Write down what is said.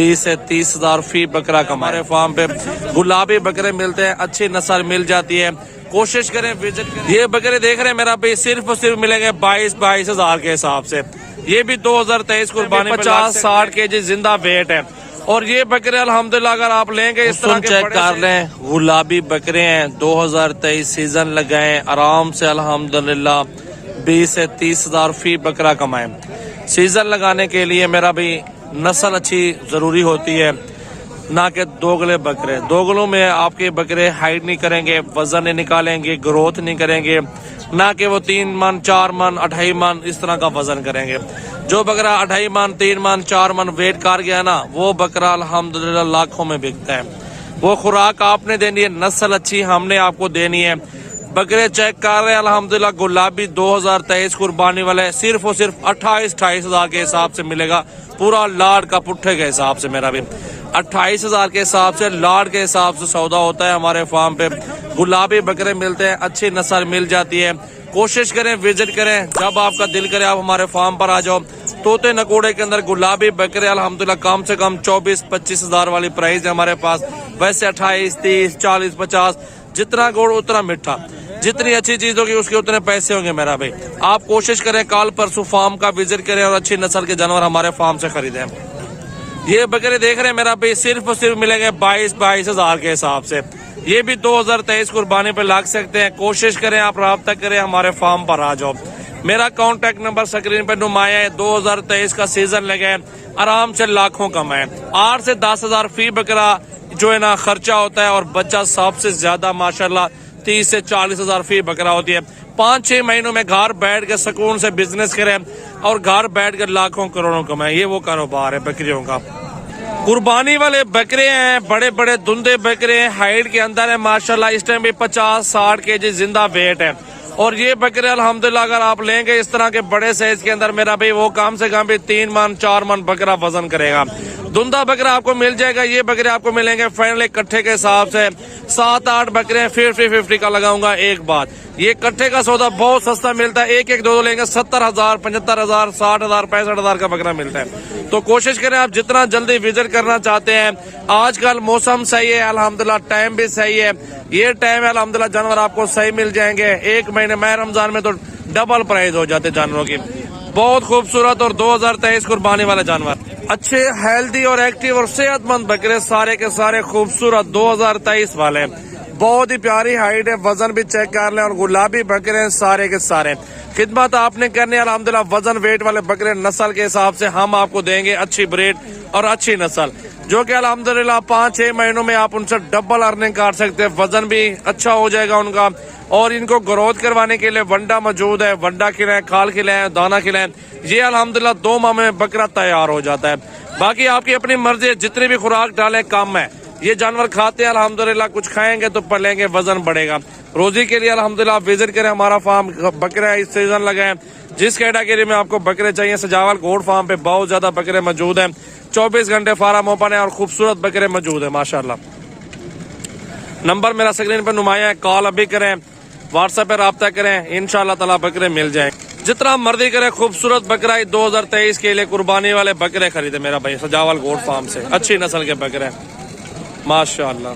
20 से 30 हजार फी बकरा का हमारे फार्म पे गुलाबी बकरे मिलते हैं, अच्छी नस्ल मिल जाती है। कोशिश करें विजिट करें। ये बकरे देख रहे हैं मेरा भाई, सिर्फ और सिर्फ मिलेंगे 22 हजार के हिसाब से। ये भी 2023 कुर्बानी 50-60 केजी जिंदा वेट है। और ये बकरे अल्हम्दुलिल्लाह अगर आप लेंगे इस तरह चेक कर लें, गुलाबी बकरे हैं, 2023 सीजन लगाए आराम से अल्हम्दुलिल्लाह 20 से 30 हजार फी बकरा कमाए। सीजन लगाने के लिए मेरा भी नस्ल अच्छी जरूरी होती है, ना कि दोगले बकरे। दोगलों में आपके बकरे हाइट नहीं करेंगे, वजन नहीं निकालेंगे, ग्रोथ नहीं करेंगे, ना कि वो 3 मन 4 मन 2.5 मन इस तरह का वजन करेंगे। जो बकरा 2.5 मन 3 मन 4 मन वेट कर गया ना, वो बकरा अल्हम्दुलिल्लाह लाखों में बिकता है। वो खुराक आपने देनी है, नस्ल अच्छी हमने आपको देनी है। बकरे चेक कर रहे हैं अल्हम्दुलिल्लाह, गुलाबी 2023 कुर्बानी वाले सिर्फ और सिर्फ 28 हजार के हिसाब से मिलेगा। पूरा लाड का पुट्ठे के हिसाब से मेरा भी 28 हजार के हिसाब से लाड के हिसाब से सौदा होता है हमारे फार्म पे। गुलाबी बकरे मिलते हैं, अच्छी नस्ल मिल जाती है। कोशिश करें विजिट करें, जब आपका दिल करे आप हमारे फार्म पर आ जाओ। तोते नकोड़े के अंदर गुलाबी बकरे अल्हम्दुलिल्लाह कम से कम 24-25 हजार वाली प्राइस है हमारे पास। वैसे 28, 30, 40, 50 जितना गुड़ उतना मीठा, जितनी अच्छी चीज होगी उसके उतने पैसे होंगे मेरा भाई। आप कोशिश करें कल परसों फार्म का विजिट करें और अच्छी नस्ल के जानवर हमारे फार्म से खरीदें। ये बकरे देख रहे हैं मेरा भाई, सिर्फ और सिर्फ मिलेंगे 22 हजार के हिसाब से। ये भी 2023 कुर्बानी पे लग सकते हैं। कोशिश करें आप राब्ता करें, हमारे फार्म पर आ जाओ। मेरा कॉन्टेक्ट नंबर स्क्रीन पे नुमाया है। 2023 का सीजन लगे, आराम से लाखों कमाए। 8 से 10 हजार फी बकरा जो है ना खर्चा होता है, और बच्चा सबसे ज्यादा माशाल्लाह 30 से 40 हजार फी बकरा होती है। 5-6 महीनों में घर बैठ के सुकून से बिजनेस करें और घर बैठ कर लाखों करोड़ों कमाए। ये वो कारोबार है बकरियों का। कुर्बानी वाले बकरे हैं, बड़े बड़े धुंधे बकरे हैं, हाइट के अंदर है माशाल्लाह। इस टाइम भी 50-60 केजी जिंदा वेट है। और ये बकरे अल्हम्दुलिल्लाह अगर आप लेंगे इस तरह के बड़े साइज के अंदर मेरा भाई, वो कम से कम भी 3 मन 4 मन बकरा वजन करेगा। धुंधा बकरा आपको मिल जाएगा। ये बकरे आपको मिलेंगे फाइनल इकट्ठे के हिसाब से 7-8 बकरे 50-50 का लगाऊंगा एक बात। ये इकट्ठे का सौदा बहुत सस्ता मिलता है। एक 2 लेंगे 70 हजार 75 हजार 60 हजार 65 हजार का बकरा मिलता है। तो कोशिश करें आप जितना जल्दी विजिट करना चाहते हैं। आजकल मौसम सही है अल्हम्दुलिल्लाह, टाइम भी सही है। ये टाइम है अल्हम्दुलिल्लाह, जानवर आपको सही मिल जाएंगे। 1 महीने में रमजान में तो डबल प्राइस हो जाते जानवरों की। बहुत खूबसूरत और 2023 कुर्बानी वाले जानवर, अच्छे हेल्दी और एक्टिव और सेहतमंद बकरे, सारे के सारे खूबसूरत 2023 वाले। बहुत ही प्यारी हाइट है, वजन भी चेक कर लें। और गुलाबी बकरे सारे के सारे। खिदमत आपने करनी है अल्हम्दुलिल्लाह, वजन वेट वाले बकरे नस्ल के हिसाब से हम आपको देंगे, अच्छी ब्रीड और अच्छी नस्ल, जो कि अल्हम्दुलिल्लाह 5-6 महीनों में आप उनसे डबल अर्निंग कर सकते हैं। वजन भी अच्छा हो जाएगा उनका। और इनको ग्रोथ करवाने के लिए वंडा मौजूद है। वंडा खिलाएं, खाल खिलाएं, दाना खिलाएं। ये अल्हम्दुलिल्लाह 2 माह में बकरा तैयार हो जाता है। बाकी आपकी अपनी मर्जी है, जितनी भी खुराक डालें कम है। ये जानवर खाते हैं अल्हम्दुलिल्लाह, कुछ खाएंगे तो पलेंगे, वजन बढ़ेगा। रोजी के लिए अल्हम्दुलिल्लाह विजिट करें हमारा फार्म। बकरे इस सीजन लगाए, जिस कैटेगरी में आपको बकरे चाहिए सजावल गोड फार्म पे बहुत ज्यादा बकरे मौजूद हैं। 24 घंटे फार्म ओपन है और खूबसूरत बकरे मौजूद है माशाल्लाह। नंबर मेरा स्क्रीन पर नुमाया है, कॉल अभी करें, व्हाट्सएप पे राब्ता करें, इंशाल्लाह ताला बकरे मिल जाएंगे। जितना मर्जी करे खूबसूरत बकरा 2023 के लिए कुर्बानी वाले बकरे खरीदे मेरा भाई, सजावल गोड फार्म से। अच्छी नस्ल के बकरे माशाल्लाह।